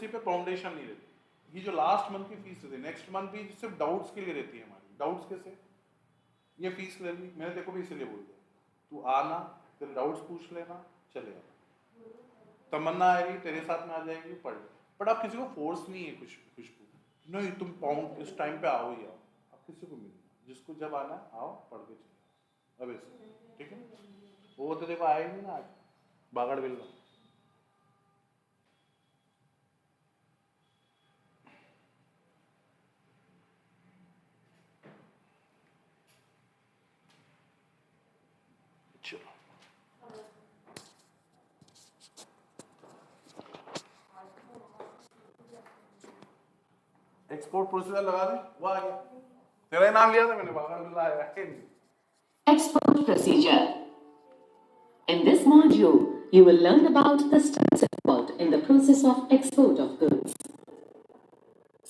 Slip पे foundation नहीं रहती। ये जो लास्ट मंथ की फीस रहती है, नेक्स्ट मंथ भी सिर्फ डाउट्स के लिए रहती है हमारी। डाउट्स कैसे? ये फीस ले ली मैंने, देखो भी इसलिए बोल दिया, तू आना, तेरे डाउट्स पूछ लेना, चले आना। तमन्ना आएगी तेरे साथ में आ जाएगी, पढ़। बट आप किसी को फोर्स नहीं है खुशबू नहीं तुम पाउंड इस टाइम पे आओ ही आओ, आप किसी को मिलना, जिसको जब आना है आओ, पढ़ के चलो। अब ऐसे ठीक है, वो तो देखो आएगी ना आज बागड़ बिल। एक्सपोर्ट प्रोसीजर लगा दे, वो आ गया। तेरा ही नाम लिया था मैंने, बागड़ बिल आया। Export procedure. In this module, you will learn about the steps involved in the process of export of goods.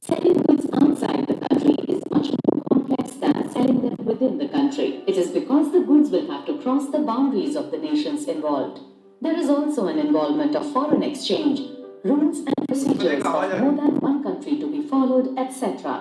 Selling goods outside the country is much more complex than selling them within the country. It is because the goods will have to cross the boundaries of the nations involved. There is also an involvement of foreign exchange, rules and procedures of more than one country to be followed, etc.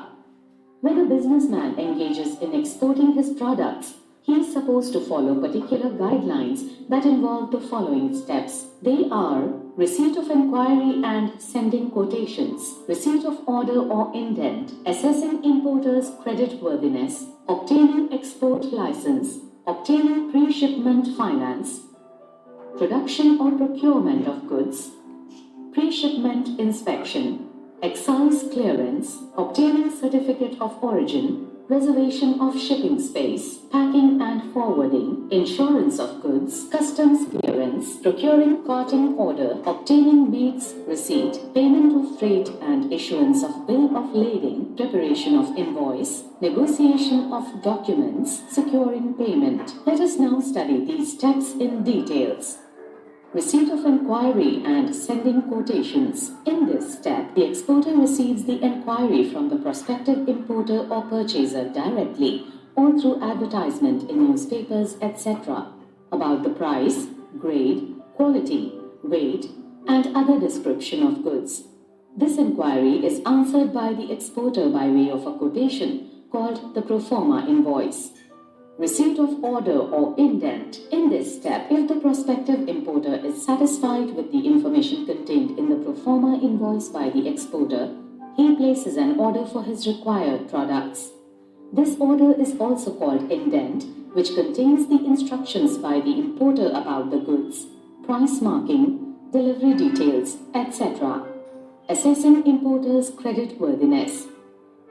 When a businessman engages in exporting his products, he is supposed to follow particular guidelines that involve the following steps. They are receipt of inquiry and sending quotations, receipt of order or indent, assessing importer's creditworthiness, obtaining export license, obtaining pre-shipment finance, production or procurement of goods, pre-shipment inspection, excise clearance, obtaining certificate of origin, reservation of shipping space, packing and forwarding, insurance of goods, customs clearance, procuring carting order, obtaining mate's receipt, payment of freight and issuance of bill of lading, preparation of invoice, negotiation of documents, securing payment. Let us now study these steps in details. Receipt of inquiry and sending quotations. In this step, the exporter receives the inquiry from the prospective importer or purchaser directly or through advertisement in newspapers, etc. about the price, grade, quality, weight, and other description of goods. This inquiry is answered by the exporter by way of a quotation called the pro forma invoice. Receipt of order or indent. In this step, if the prospective importer is satisfied with the information contained in the pro forma invoice by the exporter, he places an order for his required products. This order is also called indent, which contains the instructions by the importer about the goods, price marking, delivery details, etc. Assessing importer's creditworthiness.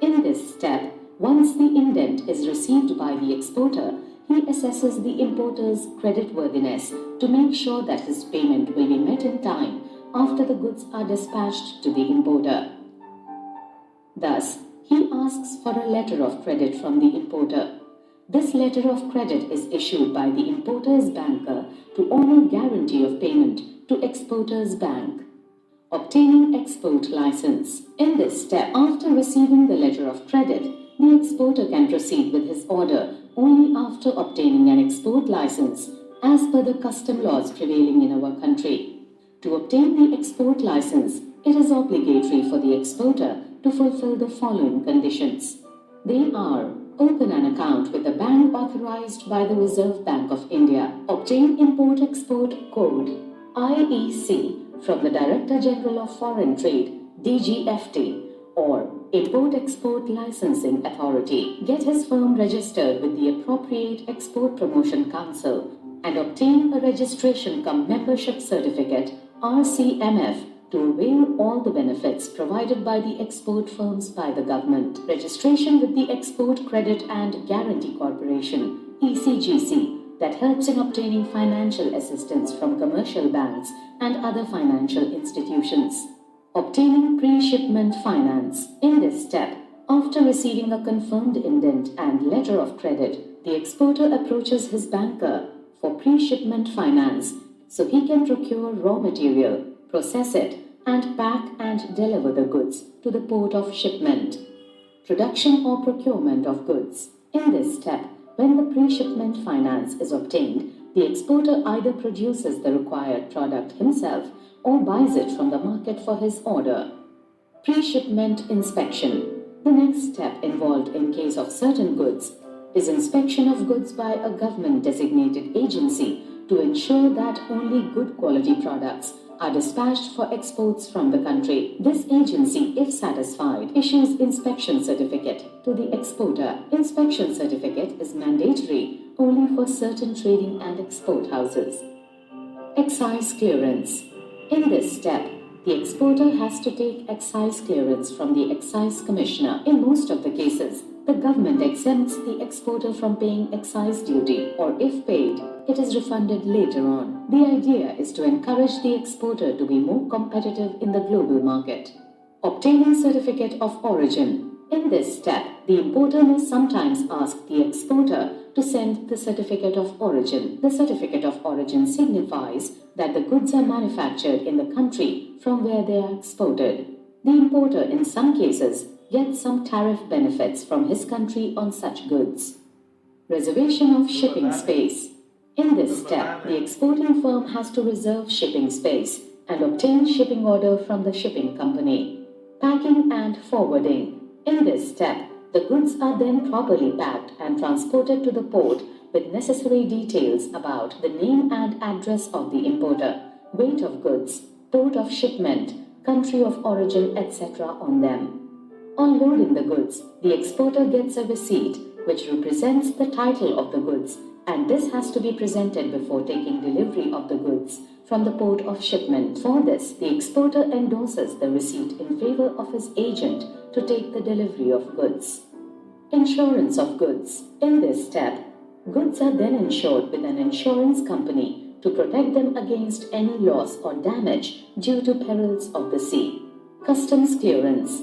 In this step, once the indent is received by the exporter, he assesses the importer's creditworthiness to make sure that his payment will be met in time after the goods are dispatched to the importer. Thus, he asks for a letter of credit from the importer. This letter of credit is issued by the importer's banker to honor guarantee of payment to exporter's bank. Obtaining export license. In this step, after receiving the letter of credit, the exporter can proceed with his order only after obtaining an export license as per the custom laws prevailing in our country. To obtain the export license, it is obligatory for the exporter to fulfill the following conditions. They are: open an account with a bank authorized by the Reserve Bank of India, obtain Import-Export Code IEC from the Director General of Foreign Trade DGFT or Import-Export Licensing Authority, get his firm registered with the appropriate Export Promotion Council and obtain a registration cum membership certificate RCMF to avail all the benefits provided by the export firms by the government. Registration with the Export Credit and Guarantee Corporation ECGC that helps in obtaining financial assistance from commercial banks and other financial institutions. Obtaining pre-shipment finance. In this step, after receiving a confirmed indent and letter of credit, the exporter approaches his banker for pre-shipment finance so he can procure raw material, process it, and pack and deliver the goods to the port of shipment. Production or procurement of goods. In this step, when the pre-shipment finance is obtained, the exporter either produces the required product himself or buys it from the market for his order. Pre-shipment inspection. The next step involved in case of certain goods is inspection of goods by a government-designated agency to ensure that only good quality products are dispatched for exports from the country. This agency, if satisfied, issues inspection certificate to the exporter. Inspection certificate is mandatory only for certain trading and export houses. Excise clearance. In this step, the exporter has to take excise clearance from the excise commissioner. In most of the cases, the government exempts the exporter from paying excise duty, or if paid, it is refunded later on. The idea is to encourage the exporter to be more competitive in the global market. Obtaining certificate of origin. In this step, the importer may sometimes ask the exporter to send the certificate of origin. The certificate of origin signifies that the goods are manufactured in the country from where they are exported. The importer, in some cases, gets some tariff benefits from his country on such goods. Reservation of shipping space. In this step, the exporting firm has to reserve shipping space and obtain shipping order from the shipping company. Packing and forwarding. In this step, the goods are then properly packed and transported to the port with necessary details about the name and address of the importer, weight of goods, port of shipment, country of origin, etc. on them. On loading the goods, the exporter gets a receipt which represents the title of the goods, and this has to be presented before taking delivery of the goods from the port of shipment. For this, the exporter endorses the receipt in favor of his agent to take the delivery of goods. Insurance of goods. In this step, goods are then insured with an insurance company to protect them against any loss or damage due to perils of the sea. Customs clearance.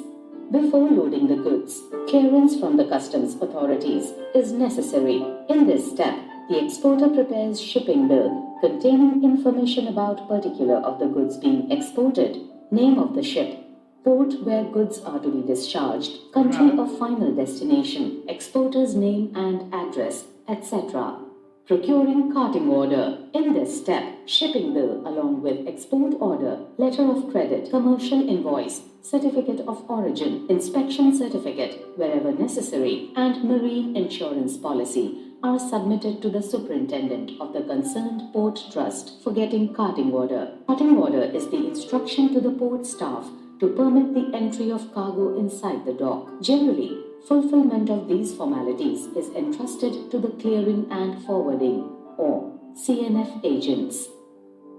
Before loading the goods, clearance from the customs authorities is necessary. In this step, the exporter prepares shipping bill containing information about particular of the goods being exported, name of the ship, port where goods are to be discharged, country of final destination, exporter's name and address, etc. Procuring carting order. In this step, shipping bill along with export order, letter of credit, commercial invoice, certificate of origin, inspection certificate wherever necessary, and marine insurance policy are submitted to the superintendent of the concerned port trust for getting carting order. Carting order is the instruction to the port staff to permit the entry of cargo inside the dock. Generally, fulfillment of these formalities is entrusted to the clearing and forwarding, or CNF agents.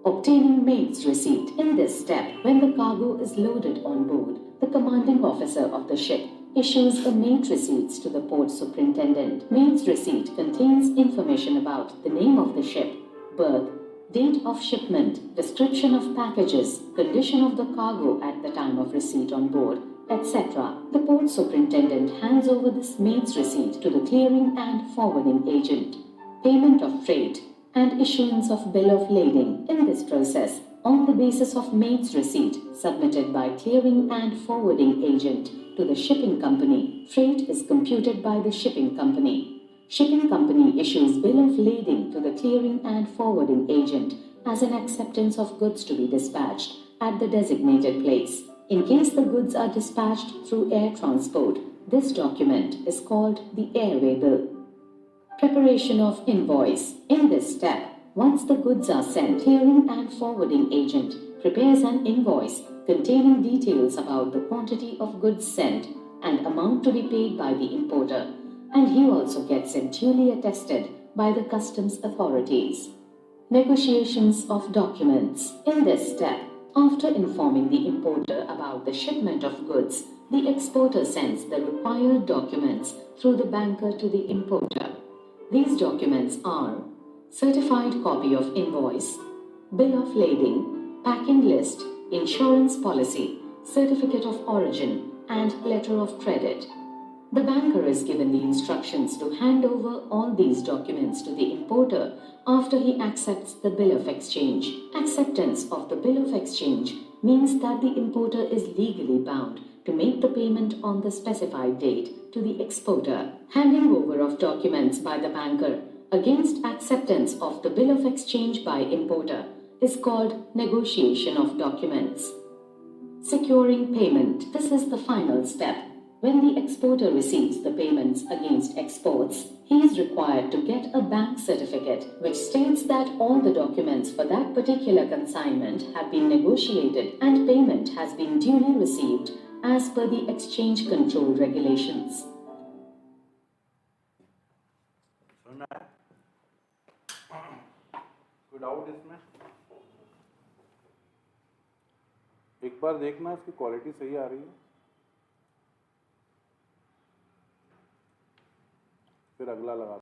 Obtaining mate's receipt. In this step, when the cargo is loaded on board, the commanding officer of the ship issues a mate receipts to the port superintendent. Mate's receipt contains information about the name of the ship, berth, date of shipment, description of packages, condition of the cargo at the time of receipt on board, etc. The port superintendent hands over this mate's receipt to the clearing and forwarding agent. Payment of freight and issuance of bill of lading. In this process, on the basis of mate's receipt submitted by clearing and forwarding agent to the shipping company, freight is computed by the shipping company. Shipping company issues bill of lading to the clearing and forwarding agent as an acceptance of goods to be dispatched at the designated place. In case the goods are dispatched through air transport, this document is called the airway bill. Preparation of invoice. In this step, once the goods are sent, clearing and forwarding agent prepares an invoice containing details about the quantity of goods sent and amount to be paid by the importer, and he also gets it duly attested by the customs authorities. Negotiations of documents. In this step, after informing the importer about the shipment of goods, the exporter sends the required documents through the banker to the importer. These documents are certified copy of invoice, bill of lading, packing list, insurance policy, certificate of origin, and letter of credit. The banker is given the instructions to hand over all these documents to the importer after he accepts the bill of exchange. Acceptance of the bill of exchange means that the importer is legally bound to make the payment on the specified date to the exporter. Handing over of documents by the banker against acceptance of the bill of exchange by importer is called negotiation of documents. Securing payment. This is the final step. When the exporter receives the payments against exports, he is required to get a bank certificate which states that all the documents for that particular consignment have been negotiated and payment has been duly received as per the exchange control regulations. कोई doubt इसमें? एक बार देखना इसकी quality सही आ रही है, फिर अगला लगा